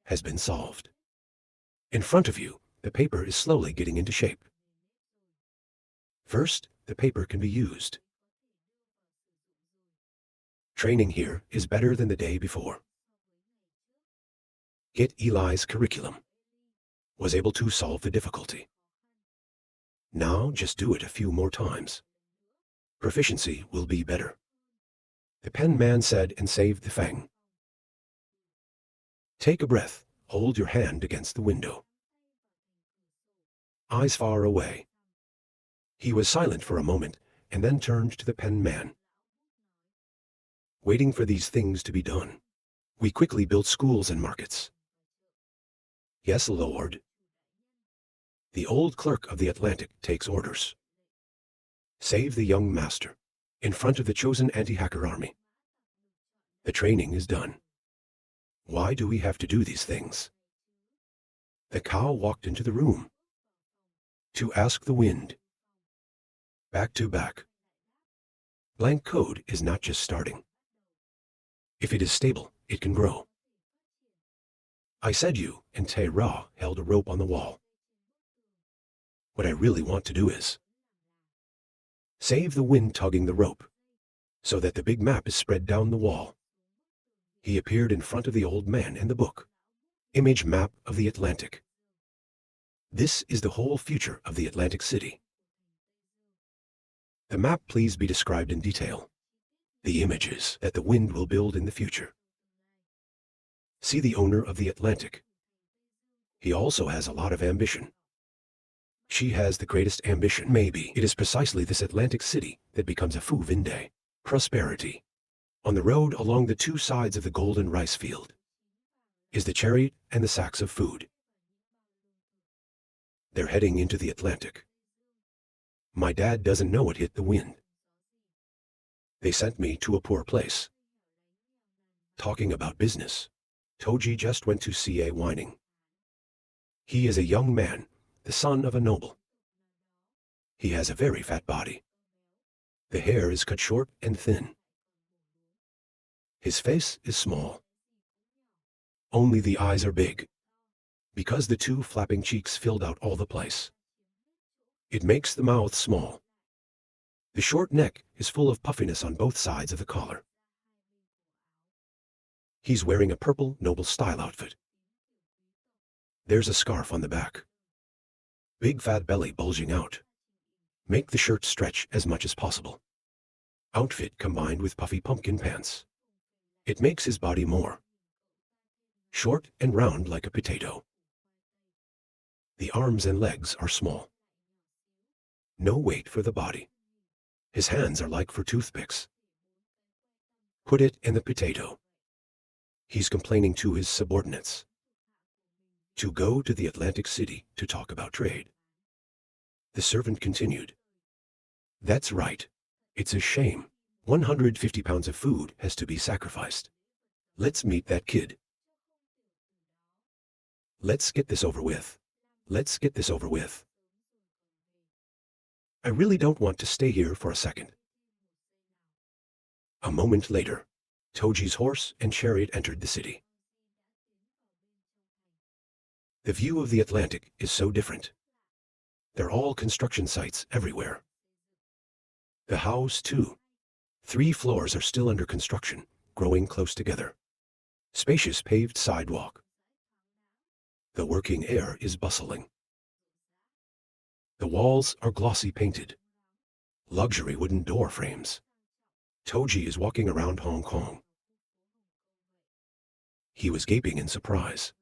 has been solved. In front of you, the paper is slowly getting into shape. First, the paper can be used. Training here is better than the day before. Get Eli's curriculum. Was able to solve the difficulty. Now just do it a few more times. Proficiency will be better. The pen man said and saved the fang. Take a breath, hold your hand against the window. Eyes far away. He was silent for a moment and then turned to the pen man. Waiting for these things to be done, we quickly built schools and markets. Yes, Lord. The old clerk of the Atlantic takes orders. Save the young master in front of the chosen anti-hacker army. The training is done. Why do we have to do these things? The cow walked into the room to ask the wind. Back to back. Blank code is not just starting. If it is stable, it can grow. I said you and Te-Ra held a rope on the wall. What I really want to do is save the wind tugging the rope so that the big map is spread down the wall. He appeared in front of the old man and the book. Image map of the Atlantic. This is the whole future of the Atlantic City. The map please be described in detail. The images that the wind will build in the future. See the owner of the Atlantic. He also has a lot of ambition. She has the greatest ambition. Maybe it is precisely this Atlantic City that becomes a Fu Vinde. Prosperity. On the road along the two sides of the golden rice field is the chariot and the sacks of food. They're heading into the Atlantic. My dad doesn't know it hit the wind. They sent me to a poor place. Talking about business, Toji just went to CA whining. He is a young man, the son of a noble. He has a very fat body. The hair is cut short and thin. His face is small. Only the eyes are big, because the two flapping cheeks filled out all the place. It makes the mouth small. The short neck is full of puffiness on both sides of the collar. He's wearing a purple noble style outfit. There's a scarf on the back. Big fat belly bulging out. Make the shirt stretch as much as possible. Outfit combined with puffy pumpkin pants. It makes his body more short and round like a potato. The arms and legs are small. No weight for the body. His hands are like for toothpicks. Put it in the potato. He's complaining to his subordinates to go to the Atlantic City to talk about trade. The servant continued. That's right. It's a shame. 150 pounds of food has to be sacrificed. Let's meet that kid. Let's get this over with. Let's get this over with. I really don't want to stay here for a second. A moment later, Toji's horse and chariot entered the city. The view of the Atlantic is so different. They're all construction sites everywhere. The house, too. 3 floors are still under construction, growing close together. Spacious paved sidewalk. The working air is bustling. The walls are glossy painted. Luxury wooden door frames. Toji is walking around Hong Kong. He was gaping in surprise.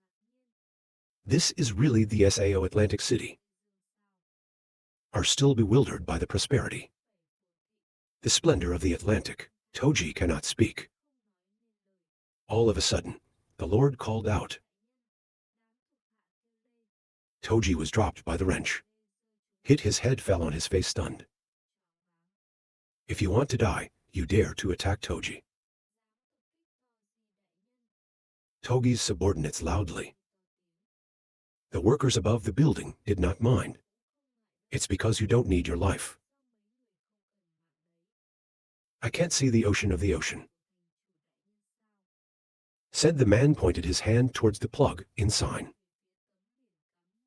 This is really the SAO Atlantic City. Are still bewildered by the prosperity. The splendor of the Atlantic. Toji cannot speak. All of a sudden, the Lord called out. Toji was dropped by the wrench. Hit his head, fell on his face stunned. If you want to die, you dare to attack Toji. Togi's subordinates loudly. The workers above the building did not mind. It's because you don't need your life. I can't see the ocean of the ocean. said the man, pointed his hand towards the plug in sign.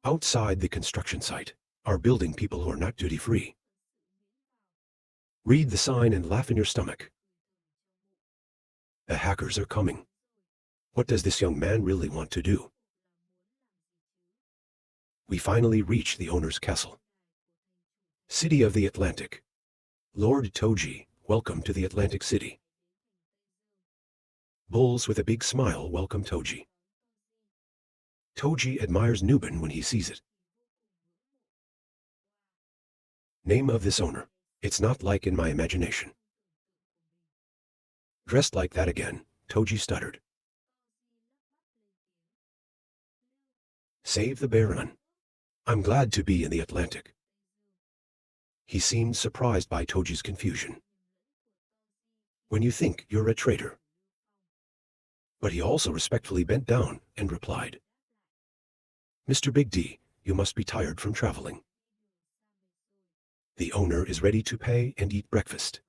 Outside the construction site are building people who are not duty-free. Read the sign and laugh in your stomach. The hackers are coming. What does this young man really want to do? We finally reach the owner's castle. City of the Atlantic. Lord Toji, welcome to the Atlantic City. Bulls with a big smile welcome Toji. Toji admires Nuben when he sees it. Name of this owner. It's not like in my imagination. Dressed like that again, Toji stuttered. Save the Baron. I'm glad to be in the Atlantic. He seemed surprised by Toji's confusion. When you think you're a traitor. But he also respectfully bent down and replied. Mr. Big D, you must be tired from traveling. The owner is ready to pay and eat breakfast.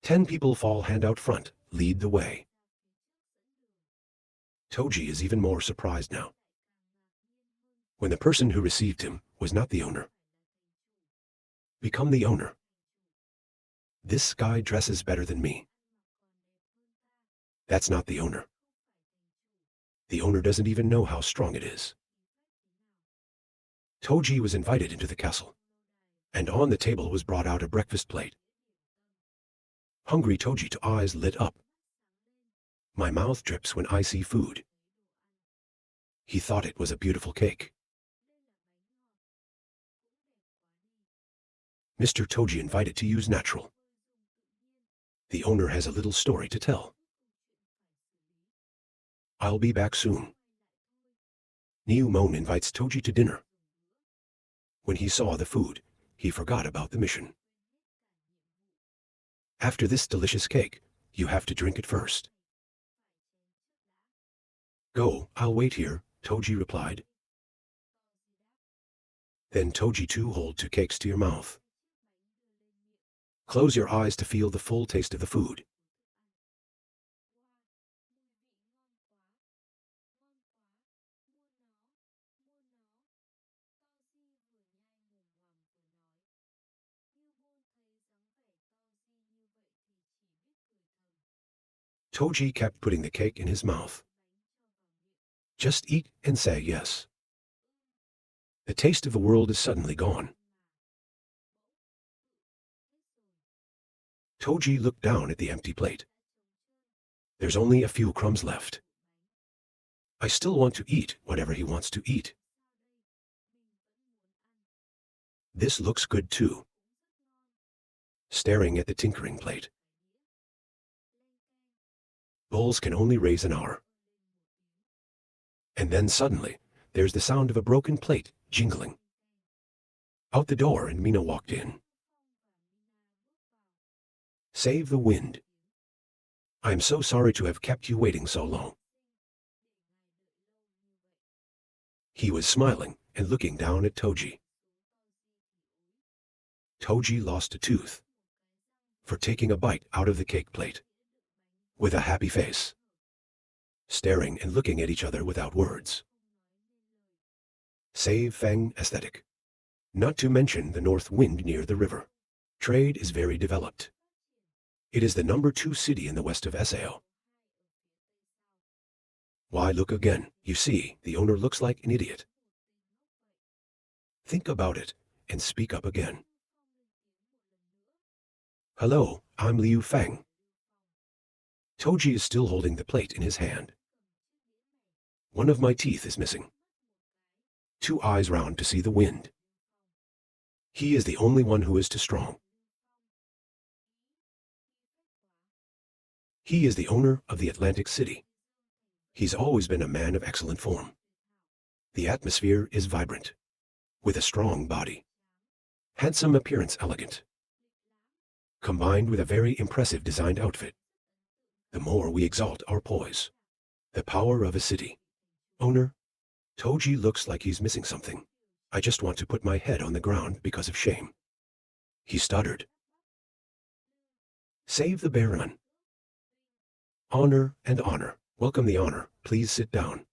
10 people fall hand out front, lead the way. Toji is even more surprised now. When the person who received him was not the owner. Become the owner. This guy dresses better than me. That's not the owner. The owner doesn't even know how strong it is. Toji was invited into the castle, and on the table was brought out a breakfast plate. Hungry Toji's eyes lit up. My mouth drips when I see food. He thought it was a beautiful cake. Mr. Toji invited to use natural. The owner has a little story to tell. I'll be back soon. Niu Mon invites Toji to dinner. When he saw the food, he forgot about the mission. After this delicious cake, you have to drink it first. Go, I'll wait here, Toji replied. Then Toji too hold 2 cakes to your mouth. Close your eyes to feel the full taste of the food. Toji kept putting the cake in his mouth. Just eat and say yes. The taste of the world is suddenly gone. Toji looked down at the empty plate. There's only a few crumbs left. I still want to eat whatever he wants to eat. This looks good too. Staring at the tinkering plate. Bulls can only raise an hour. And then suddenly, there's the sound of a broken plate jingling. Out the door and Mina walked in. Save the wind. I am so sorry to have kept you waiting so long. He was smiling and looking down at Toji. Toji lost a tooth for taking a bite out of the cake plate. With a happy face. Staring and looking at each other without words. Save Feng aesthetic. Not to mention the north wind near the river. Trade is very developed. It is the number 2 city in the west of Sao. Why look again? You see, the owner looks like an idiot. Think about it and speak up again. Hello, I'm Liu Feng. Toji is still holding the plate in his hand. One of my teeth is missing. 2 eyes round to see the wind. He is the only one who is too strong. He is the owner of the Atlantic City. He's always been a man of excellent form. The atmosphere is vibrant, with a strong body. Handsome appearance, elegant. Combined with a very impressive designed outfit. The more we exalt our poise. The power of a city. Owner, Toji looks like he's missing something. I just want to put my head on the ground because of shame. He stuttered. Save the Baron. Honor and honor. Welcome the honor. Please sit down.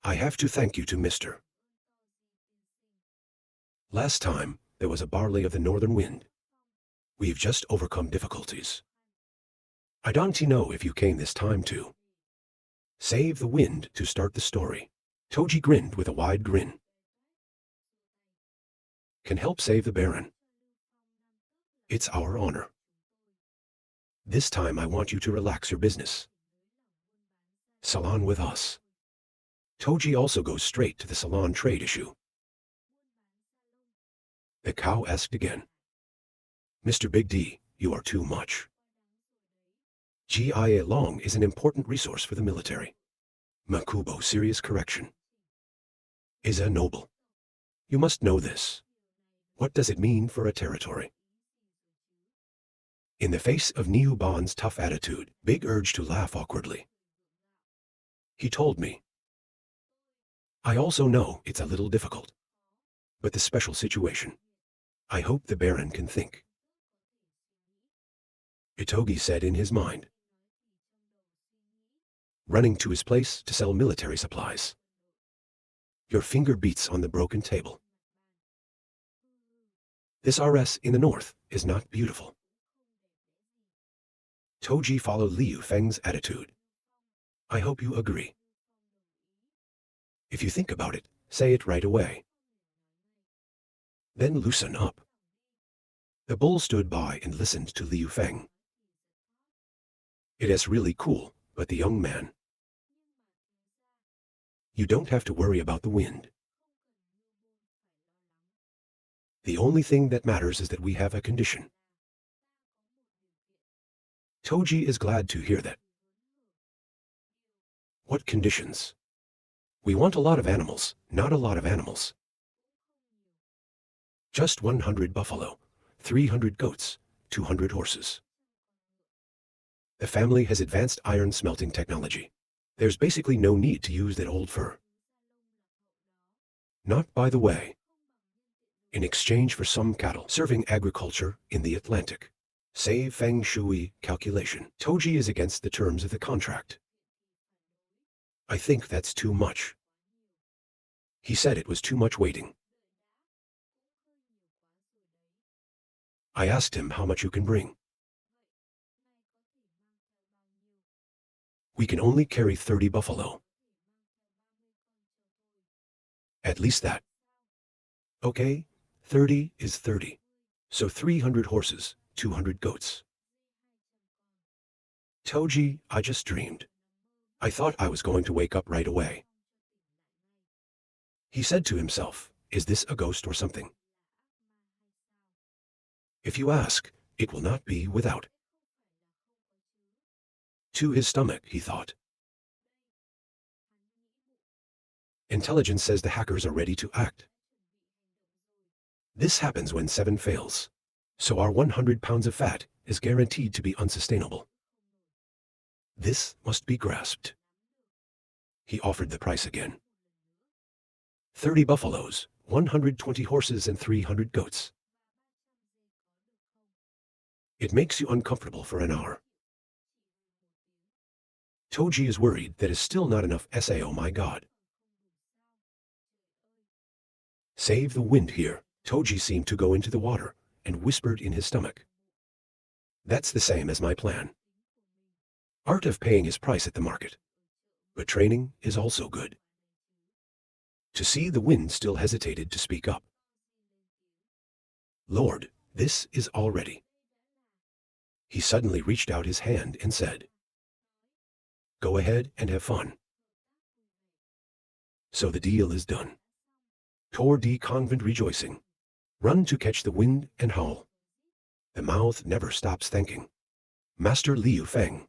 I have to thank you to Mr. Last time, there was a barley of the northern wind. We've just overcome difficulties. I don't know if you came this time to save the wind to start the story. Toji grinned with a wide grin. Can help save the Baron. It's our honor. This time I want you to relax your business. Salon with us. Toji also goes straight to the salon trade issue. The cow asked again. Mr. Big D, you are too much. Gia Long is an important resource for the military. Makubo, serious correction. Is a noble. You must know this. What does it mean for a territory? In the face of Niuban's tough attitude, Big urged to laugh awkwardly. He told me. I also know it's a little difficult. But the special situation. I hope the Baron can think. Itogi said in his mind. Running to his place to sell military supplies. Your finger beats on the broken table. This RS in the north is not beautiful. Toji followed Liu Feng's attitude. I hope you agree. If you think about it, say it right away. Then loosen up. The bull stood by and listened to Liu Feng. It is really cool, but the young man. You don't have to worry about the wind. The only thing that matters is that we have a condition. Toji is glad to hear that. What conditions? We want a lot of animals, not a lot of animals. Just 100 buffalo, 300 goats, 200 horses. The family has advanced iron smelting technology. There's basically no need to use that old fur. Not by the way. In exchange for some cattle serving agriculture in the Atlantic. Save Feng Shui calculation. Toji is against the terms of the contract. I think that's too much. He said it was too much waiting. I asked him how much you can bring. We can only carry 30 buffalo. At least that. Okay, 30 is 30. So 300 horses, 200 goats. Toji, I just dreamed. I thought I was going to wake up right away. He said to himself, is this a ghost or something? If you ask, it will not be without. To his stomach, he thought. Intelligence says the hackers are ready to act. This happens when 7 fails. So our 100 pounds of fat is guaranteed to be unsustainable. This must be grasped. He offered the price again. 30 buffaloes, 120 horses and 300 goats. It makes you uncomfortable for an hour. Toji is worried that is still not enough SA, oh my god. Save the wind here. Toji seemed to go into the water and whispered in his stomach. That's the same as my plan. Art of paying his price at the market. But training is also good. To see the wind still hesitated to speak up. Lord, this is all ready. He suddenly reached out his hand and said, go ahead and have fun. So the deal is done. Toward the convent rejoicing. Run to catch the wind and howl. The mouth never stops thanking. Master Liu Feng.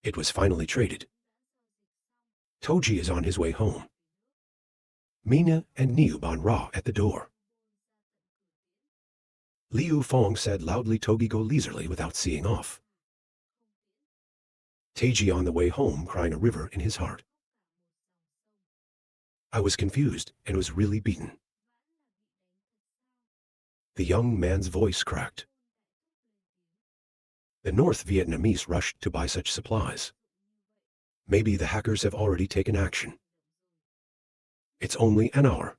It was finally traded. Toji is on his way home. Mina and Niuban Ra at the door. Liu Feng said loudly Togi go leisurely without seeing off. Teiji on the way home crying a river in his heart. I was confused and was really beaten. The young man's voice cracked. The North Vietnamese rushed to buy such supplies. Maybe the hackers have already taken action. It's only an hour.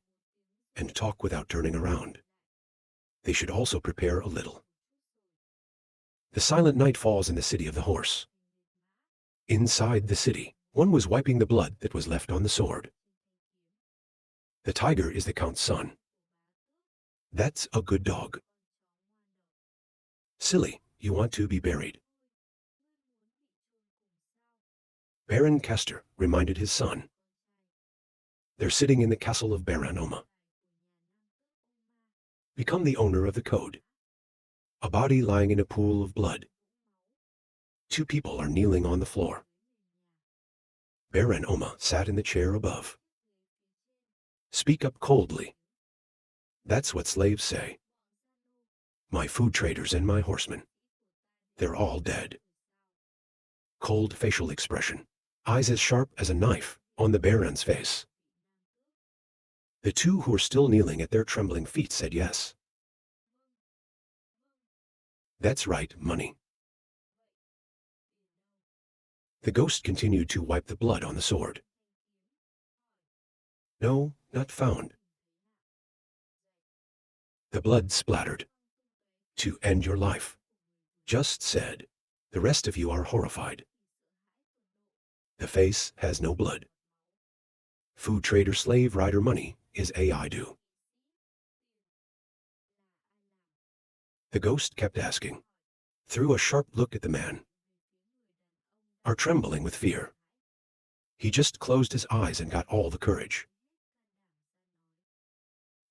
And talk without turning around. They should also prepare a little. The silent night falls in the city of the horse. Inside the city, one was wiping the blood that was left on the sword. The tiger is the count's son. That's a good dog. Silly, you want to be buried. Baron Castor reminded his son. They're sitting in the castle of Baron Oma. Become the owner of the code. A body lying in a pool of blood. Two people are kneeling on the floor. Baron Oma sat in the chair above. Speak up coldly. That's what slaves say. My food traders and my horsemen. They're all dead. Cold facial expression. Eyes as sharp as a knife on the Baron's face. The two who were still kneeling at their trembling feet said yes. That's right, money. The ghost continued to wipe the blood on the sword. No, not found. The blood splattered. To end your life. Just said. The rest of you are horrified. The face has no blood. Food trader slave rider money is AI do. The ghost kept asking. Threw a sharp look at the man. Are trembling with fear. He just closed his eyes and got all the courage.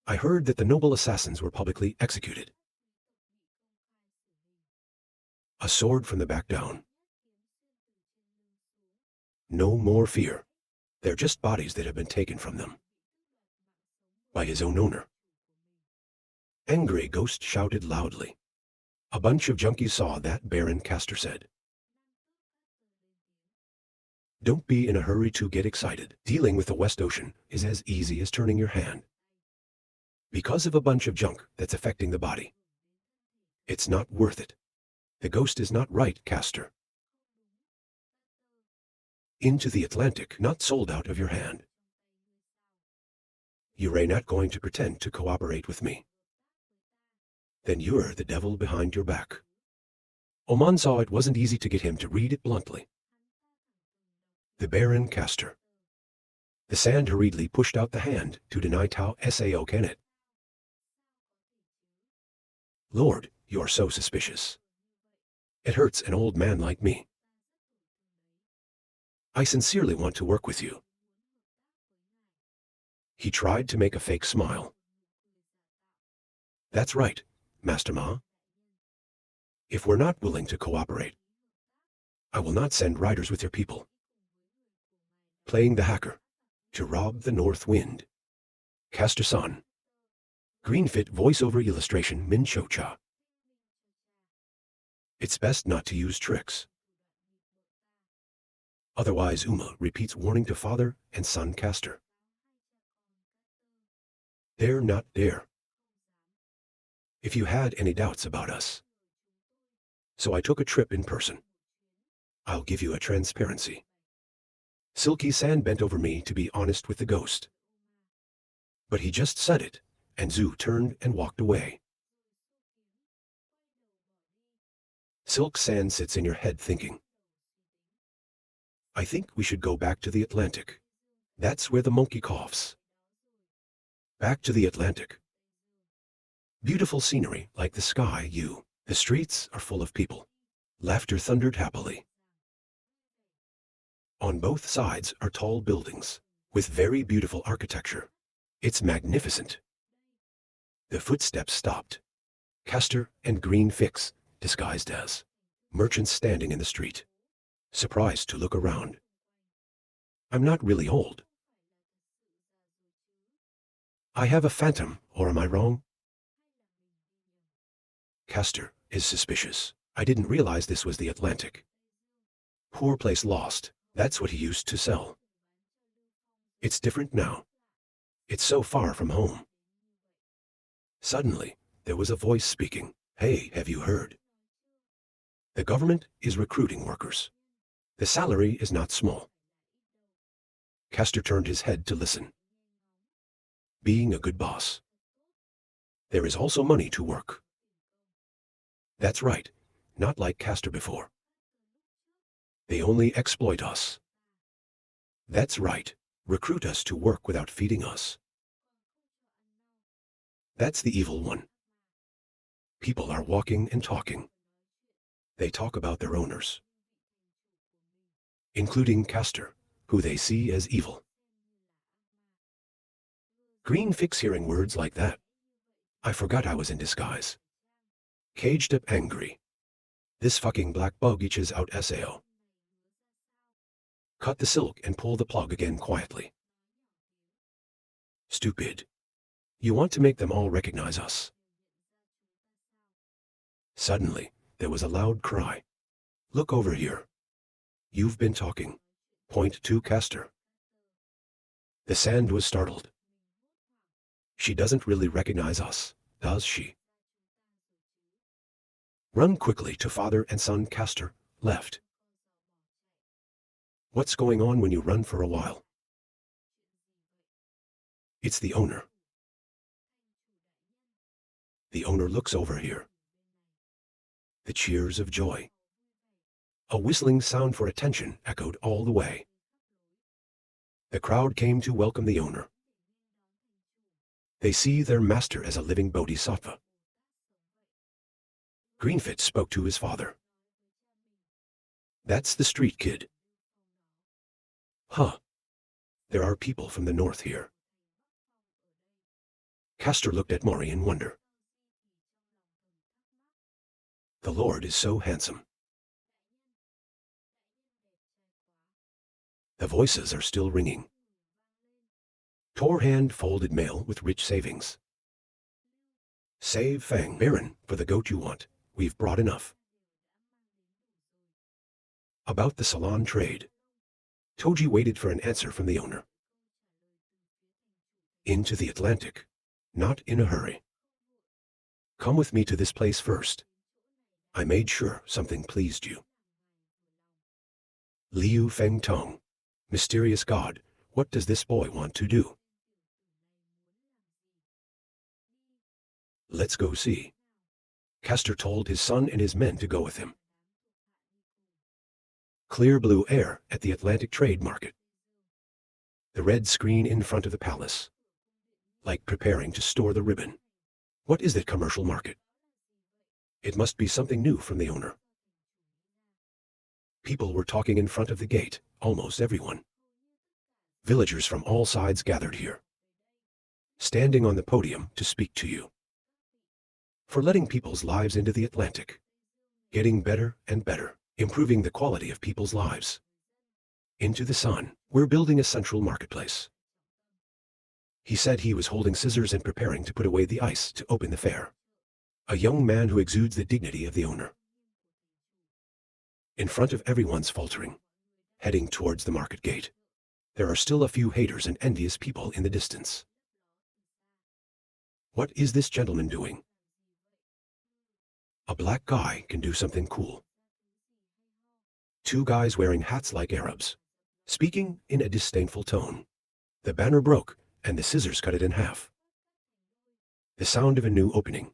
I heard that the noble assassins were publicly executed. A sword from the back down. No more fear. They're just bodies that have been taken from them. By his own owner. Angry ghost shouted loudly. A bunch of junkies saw that, Baron Castor said. Don't be in a hurry to get excited. Dealing with the West Ocean is as easy as turning your hand. Because of a bunch of junk that's affecting the body. It's not worth it. The ghost is not right, Castor. Into the Atlantic, not sold out of your hand. You're not going to pretend to cooperate with me. Then you're the devil behind your back. Oman saw it wasn't easy to get him to read it bluntly. The Baron Castor. The sand hurriedly pushed out the hand to deny Tao Sao can it. Lord, you are so suspicious. It hurts an old man like me. I sincerely want to work with you. He tried to make a fake smile. That's right, Master Ma. If we're not willing to cooperate, I will not send riders with your people. Playing the hacker. To rob the north wind. Castor-san. Greenfit voiceover illustration Min Cho-cha. It's best not to use tricks. Otherwise Uma repeats warning to father and son Castor. They're not there. If you had any doubts about us. So I took a trip in person. I'll give you a transparency. Silky San bent over me to be honest with the ghost. But he just said it, and Zhu turned and walked away. Silk Sand sits in your head thinking. I think we should go back to the Atlantic. That's where the monkey coughs. Back to the Atlantic. Beautiful scenery like the sky, The streets are full of people. Laughter thundered happily. On both sides are tall buildings, with very beautiful architecture. It's magnificent. The footsteps stopped. Castor and Green Fix, disguised as merchants standing in the street. Surprised to look around. I'm not really old. I have a phantom, or am I wrong? Castor is suspicious. I didn't realize this was the Atlantic. Poor place lost. That's what he used to sell. It's different now. It's so far from home. Suddenly, there was a voice speaking. Hey, have you heard? The government is recruiting workers. The salary is not small. Castor turned his head to listen. Being a good boss. There is also money to work. That's right, not like Castor before. They only exploit us. That's right, recruit us to work without feeding us. That's the evil one. People are walking and talking. They talk about their owners, including Castor, who they see as evil. Green Fix hearing words like that. I forgot I was in disguise. Caged up angry. This fucking black bug itches out Sao. Cut the silk and pull the plug again quietly. Stupid. You want to make them all recognize us. Suddenly, there was a loud cry. Look over here. You've been talking. Point to Castor. The sand was startled. She doesn't really recognize us, does she? Run quickly to father and son Castor, left. What's going on when you run for a while? It's the owner. The owner looks over here. The cheers of joy. A whistling sound for attention echoed all the way. The crowd came to welcome the owner. They see their master as a living bodhisattva. Greenfit spoke to his father. That's the street kid. Huh. There are people from the north here. Castor looked at Mori in wonder. The Lord is so handsome. The voices are still ringing. Torhand folded mail with rich savings. Save Fang Baron for the goat you want. We've brought enough. About the salon trade. Toji waited for an answer from the owner. Into the Atlantic. Not in a hurry. Come with me to this place first. I made sure something pleased you. Liu Feng Tong. Mysterious god, what does this boy want to do? Let's go see. Castor told his son and his men to go with him. Clear blue air at the Atlantic Trade Market. The red screen in front of the palace. Like preparing to store the ribbon. What is that commercial market? It must be something new from the owner. People were talking in front of the gate, almost everyone. Villagers from all sides gathered here. Standing on the podium to speak to you. For letting people's lives into the Atlantic. Getting better and better, improving the quality of people's lives. Into the sun, we're building a central marketplace. He said he was holding scissors and preparing to put away the ice to open the fair. A young man who exudes the dignity of the owner. In front of everyone's faltering, heading towards the market gate. There are still a few haters and envious people in the distance. What is this gentleman doing? A black guy can do something cool. Two guys wearing hats like Arabs, speaking in a disdainful tone. The banner broke, and the scissors cut it in half. The sound of a new opening.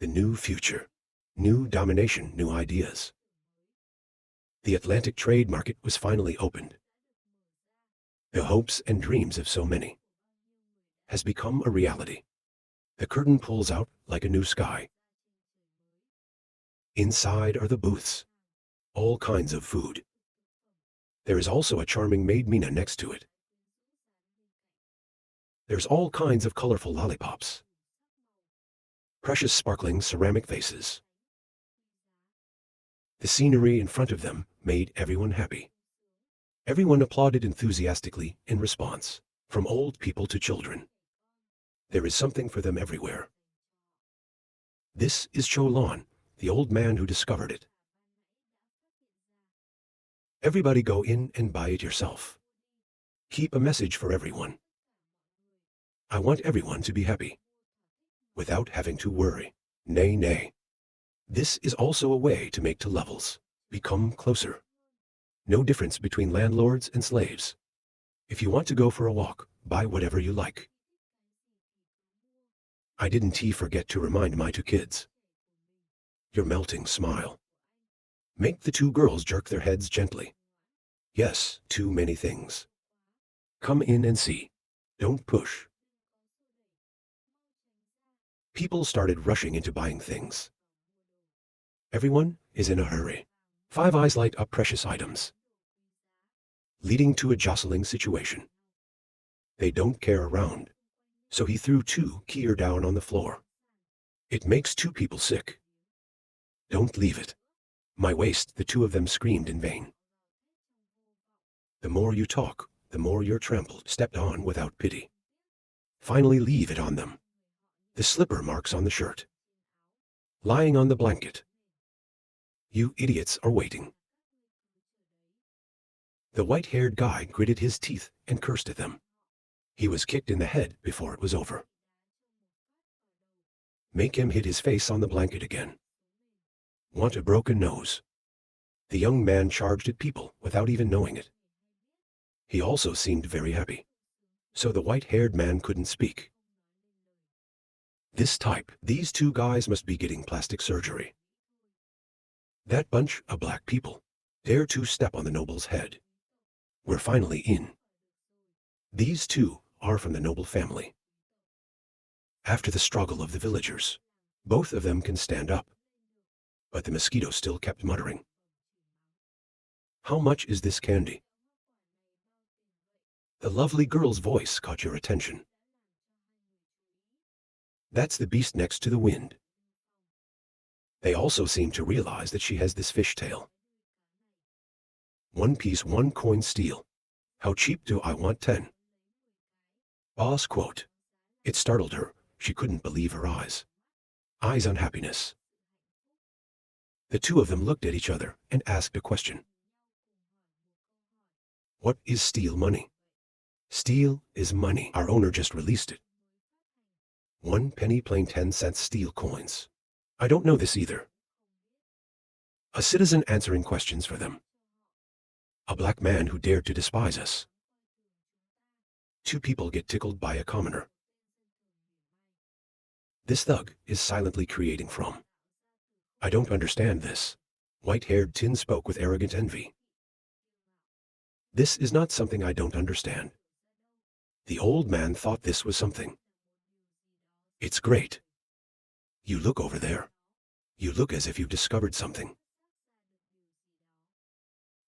The new future. New domination, new ideas. The Atlantic trade market was finally opened. The hopes and dreams of so many has become a reality. The curtain pulls out like a new sky. Inside are the booths. All kinds of food. There is also a charming maid Mina next to it. There's all kinds of colorful lollipops. Precious sparkling ceramic vases. The scenery in front of them made everyone happy. Everyone applauded enthusiastically in response, from old people to children. There is something for them everywhere. This is Cholan, the old man who discovered it. Everybody go in and buy it yourself. Keep a message for everyone. I want everyone to be happy, without having to worry. Nay, nay. This is also a way to make to levels. Become closer. No difference between landlords and slaves. If you want to go for a walk, buy whatever you like. I didn't forget to remind my two kids. Your melting smile. Make the two girls jerk their heads gently. Yes, too many things. Come in and see. Don't push. People started rushing into buying things. Everyone is in a hurry. Five Eyes light up precious items, leading to a jostling situation. They don't care around, so he threw two keys down on the floor. It makes two people sick. Don't leave it. My waist, the two of them screamed in vain. The more you talk, the more you're trampled, stepped on without pity. Finally leave it on them. The slipper marks on the shirt. Lying on the blanket. You idiots are waiting. The white-haired guy gritted his teeth and cursed at them. He was kicked in the head before it was over. Make him hit his face on the blanket again. Want a broken nose? The young man charged at people without even knowing it. He also seemed very happy, so the white-haired man couldn't speak. This type, these two guys must be getting plastic surgery. That bunch of black people dare to step on the noble's head. We're finally in. These two are from the noble family. After the struggle of the villagers, both of them can stand up. But the mosquito still kept muttering. How much is this candy? The lovely girl's voice caught your attention. That's the beast next to the wind. They also seem to realize that she has this fishtail. 1 piece 1 coin steel. How cheap do I want 10? Boss quote. It startled her. She couldn't believe her eyes. Eyes on happiness. The two of them looked at each other and asked a question. What is steel money? Steel is money. Our owner just released it. 1 penny plain 10-cent steel coins. I don't know this either. A citizen answering questions for them. A black man who dared to despise us. Two people get tickled by a commoner. This thug is silently creating from. I don't understand this. White-haired Tin spoke with arrogant envy. This is not something I don't understand. The old man thought this was something. It's great. You look over there. You look as if you've discovered something.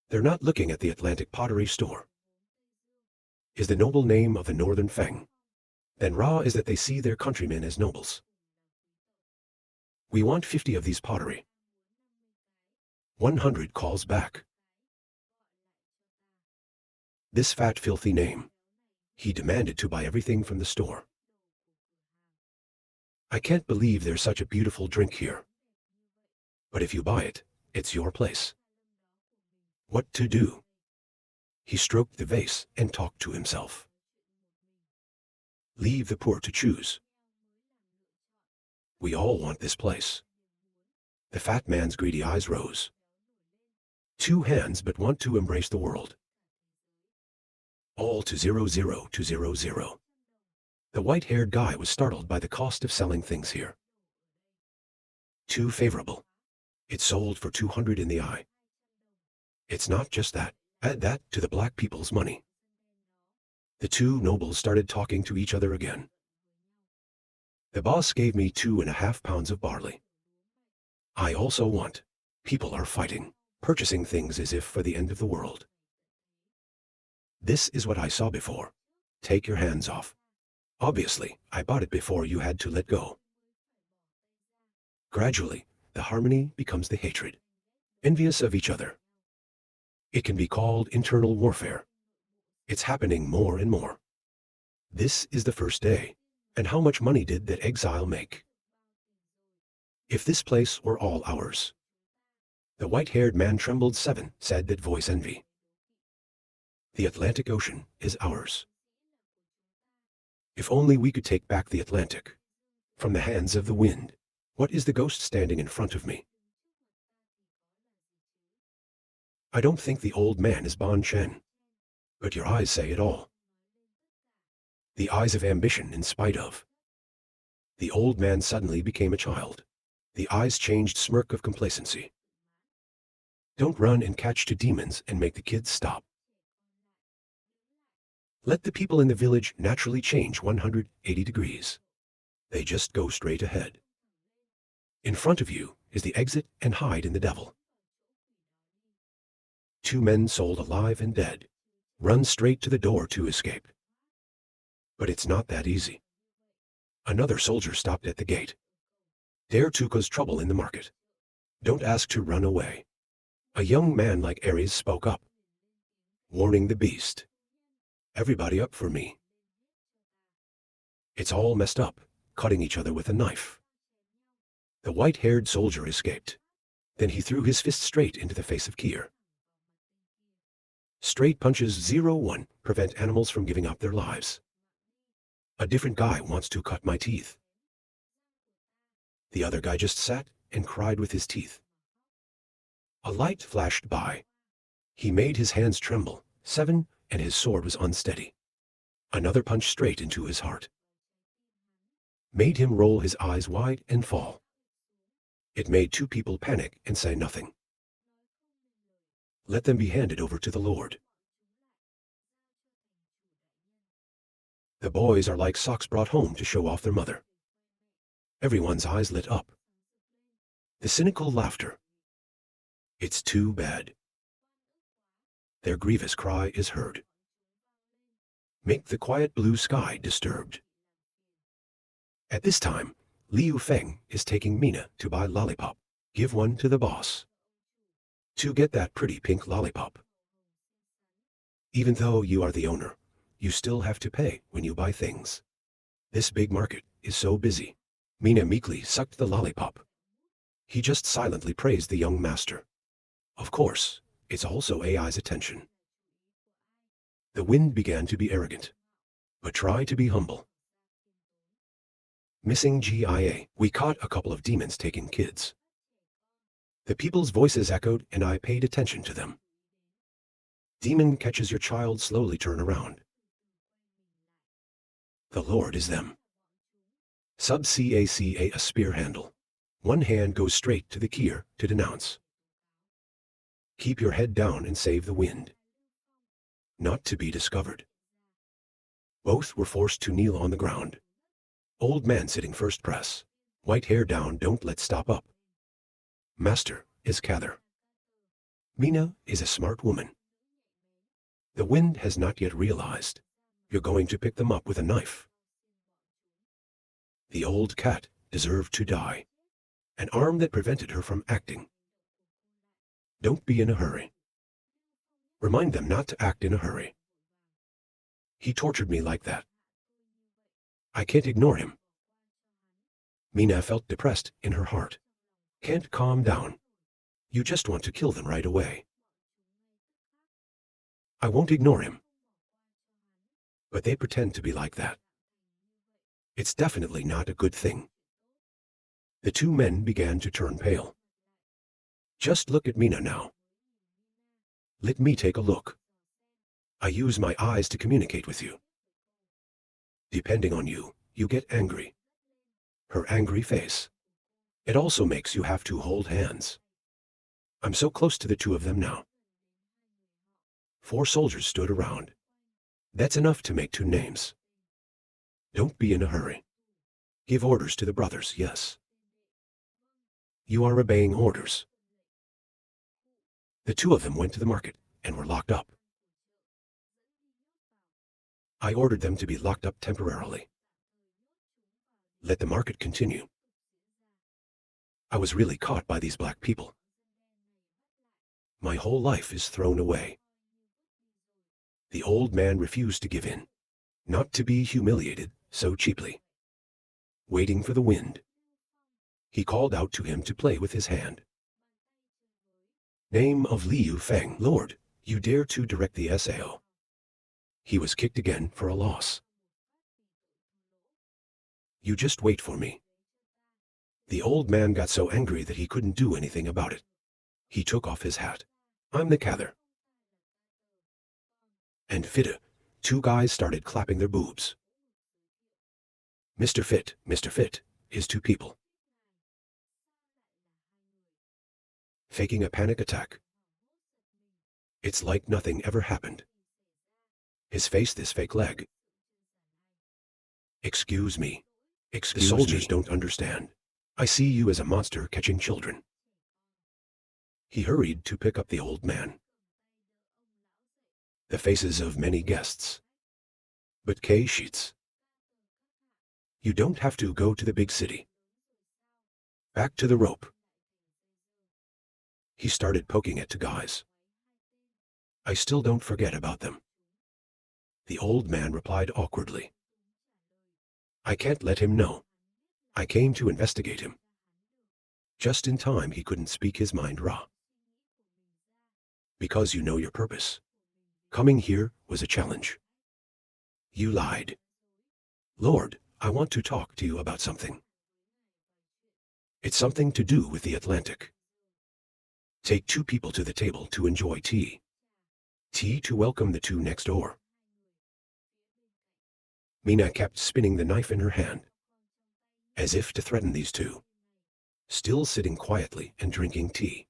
They're not looking at the Atlantic pottery store. Is the noble name of the Northern Feng. Then Ra is that they see their countrymen as nobles. We want 50 of these pottery. 100 calls back. This fat filthy name. He demanded to buy everything from the store. I can't believe there's such a beautiful drink here. But if you buy it, it's your place. What to do? He stroked the vase and talked to himself. Leave the poor to choose. We all want this place. The fat man's greedy eyes rose. 2 hands but want to embrace the world. All to 00 to 00. The white-haired guy was startled by the cost of selling things here. Too favorable. It sold for 200 in the eye. It's not just that. Add that to the black people's money. The two nobles started talking to each other again. The boss gave me 2.5 pounds of barley. I also want. People are fighting, purchasing things as if for the end of the world. This is what I saw before. Take your hands off. Obviously, I bought it before you had to let go. Gradually, the harmony becomes the hatred. Envious of each other. It can be called internal warfare. It's happening more and more. This is the first day. And how much money did that exile make? If this place were all ours. The white-haired man trembled. 7, said that voice envy. The Atlantic Ocean is ours. If only we could take back the Atlantic from the hands of the wind. What is the ghost standing in front of me? I don't think the old man is Ban Chen, but your eyes say it all. The eyes of ambition in spite of. The old man suddenly became a child. The eyes changed smirk of complacency. Don't run and catch two demons and make the kids stop. Let the people in the village naturally change 180 degrees. They just go straight ahead. In front of you is the exit and hide in the devil. Two men sold alive and dead. Run straight to the door to escape. But it's not that easy. Another soldier stopped at the gate. Dare to cause trouble in the market. Don't ask to run away. A young man like Ares spoke up. Warning the beast. Everybody up for me. It's all messed up, cutting each other with a knife. The white-haired soldier escaped. Then he threw his fist straight into the face of Kier. Straight punches 0-1 prevent animals from giving up their lives. A different guy wants to cut my teeth. The other guy just sat and cried with his teeth. A light flashed by. He made his hands tremble, 7, and his sword was unsteady. Another punch straight into his heart. Made him roll his eyes wide and fall. It made two people panic and say nothing. Let them be handed over to the Lord. The boys are like socks brought home to show off their mother. Everyone's eyes lit up. The cynical laughter. It's too bad. Their grievous cry is heard. Make the quiet blue sky disturbed. At this time, Liu Feng is taking Mina to buy lollipop. Give one to the boss. To get that pretty pink lollipop. Even though you are the owner, you still have to pay when you buy things. This big market is so busy. Mina meekly sucked the lollipop. He just silently praised the young master. Of course, it's also AI's attention. The wind began to be arrogant, but try to be humble. Missing GIA, we caught a couple of demons taking kids. The people's voices echoed and I paid attention to them. Demon catches your child, slowly turn around. The Lord is them. Sub-CACA a spear handle. One hand goes straight to the Kier to denounce. Keep your head down and save the wind. Not to be discovered. Both were forced to kneel on the ground. Old man sitting first press. White hair down, don't let stop up. Master is Cather. Mina is a smart woman. The wind has not yet realized. You're going to pick them up with a knife. The old cat deserved to die. An arm that prevented her from acting. Don't be in a hurry. Remind them not to act in a hurry. He tortured me like that. I can't ignore him. Mina felt depressed in her heart. Can't calm down. You just want to kill them right away. I won't ignore him. But they pretend to be like that. It's definitely not a good thing. The two men began to turn pale. Just look at Mina now. Let me take a look. I use my eyes to communicate with you. Depending on you, you get angry. Her angry face. It also makes you have to hold hands. I'm so close to the two of them now. 4 soldiers stood around. That's enough to make 2 names. Don't be in a hurry. Give orders to the brothers, yes. You are obeying orders. The 2 of them went to the market and were locked up. I ordered them to be locked up temporarily. Let the market continue. I was really caught by these black people. My whole life is thrown away. The old man refused to give in, not to be humiliated so cheaply. Waiting for the wind. He called out to him to play with his hand. Name of Liu Feng, Lord, you dare to direct the SAO. He was kicked again for a loss. You just wait for me. The old man got so angry that he couldn't do anything about it. He took off his hat. I'm the cather. And Fitta, two guys started clapping their boobs. Mr. Fit is two people. Faking a panic attack. It's like nothing ever happened. His face, this fake leg. Excuse me. The soldiers don't understand. I see you as a monster catching children. He hurried to pick up the old man. The faces of many guests. But K-sheets. You don't have to go to the big city. Back to the rope. He started poking at two guys. I still don't forget about them. The old man replied awkwardly. I can't let him know. I came to investigate him. Just in time he couldn't speak his mind raw. Because you know your purpose. Coming here was a challenge. You lied. Lord, I want to talk to you about something. It's something to do with the Atlantic. Take two people to the table to enjoy tea. Tea to welcome the two next door. Mina kept spinning the knife in her hand, as if to threaten these two, still sitting quietly and drinking tea.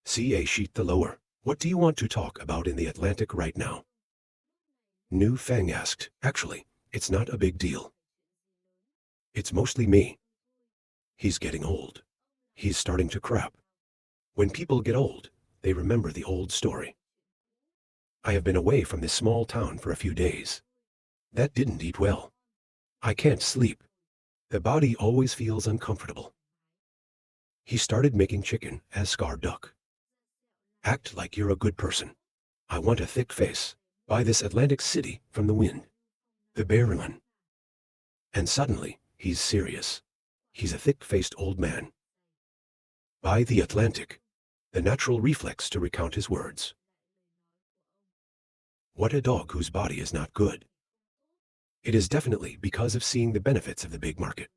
See a sheet the lower. What do you want to talk about in the Atlantic right now? Nu Feng asked. Actually, it's not a big deal. It's mostly me. He's getting old. He's starting to crap. When people get old, they remember the old story. I have been away from this small town for a few days. That didn't eat well. I can't sleep. The body always feels uncomfortable. He started making chicken as scarred duck. Act like you're a good person. I want a thick face. Buy this Atlantic city from the wind. The Berlin. And suddenly, he's serious. He's a thick-faced old man. Buy the Atlantic. The natural reflex to recount his words. What a dog whose body is not good. It is definitely because of seeing the benefits of the big market.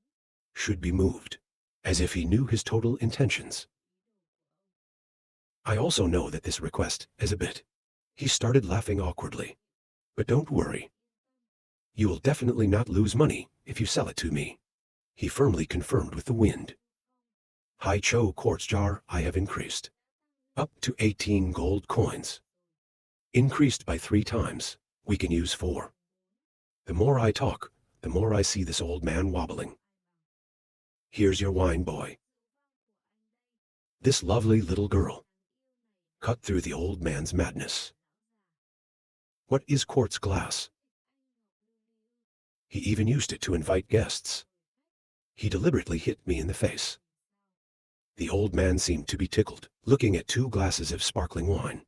Should be moved. As if he knew his total intentions. I also know that this request is a bit. He started laughing awkwardly. But don't worry. You will definitely not lose money if you sell it to me. He firmly confirmed with the wind. Hai Cho quartz jar I have increased. Up to 18 gold coins. Increased by 3 times. We can use 4. The more I talk, the more I see this old man wobbling. Here's your wine, boy. This lovely little girl. Cut through the old man's madness. What is quartz glass? He even used it to invite guests. He deliberately hit me in the face. The old man seemed to be tickled, looking at 2 glasses of sparkling wine.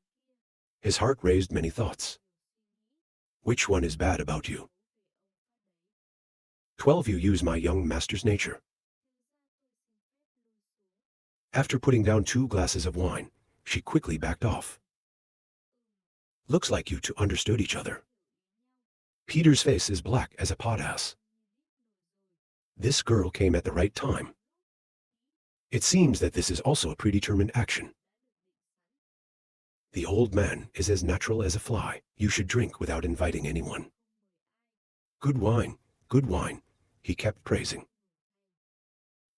His heart raised many thoughts. Which one is bad about you? 12 You use my young master's nature. After putting down 2 glasses of wine, she quickly backed off. Looks like you two understood each other. Peter's face is black as a potass. This girl came at the right time. It seems that this is also a predetermined action. The old man is as natural as a fly. You should drink without inviting anyone. Good wine, he kept praising.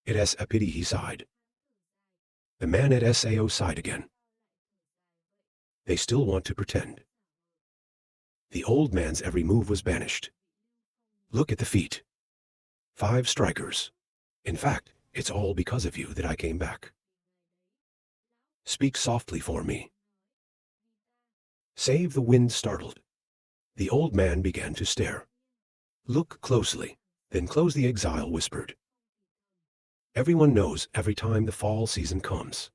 It is a pity, he sighed. The man at SAO sighed again. They still want to pretend. The old man's every move was banished. Look at the feet. 5 strikers. In fact, it's all because of you that I came back. Speak softly for me. Save the wind startled. The old man began to stare. Look closely, then close the exile whispered. Everyone knows every time the fall season comes.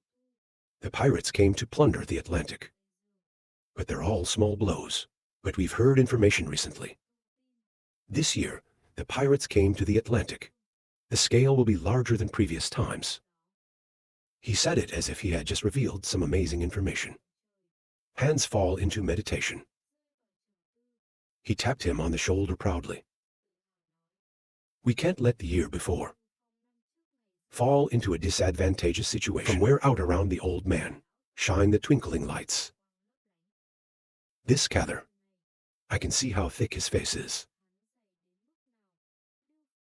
The pirates came to plunder the Atlantic. But they're all small blows. But we've heard information recently. This year, the pirates came to the Atlantic. The scale will be larger than previous times. He said it as if he had just revealed some amazing information. Hands fall into meditation. He tapped him on the shoulder proudly. We can't let the year before. fall into a disadvantageous situation. From where out around the old man shine the twinkling lights. This gather, I can see how thick his face is.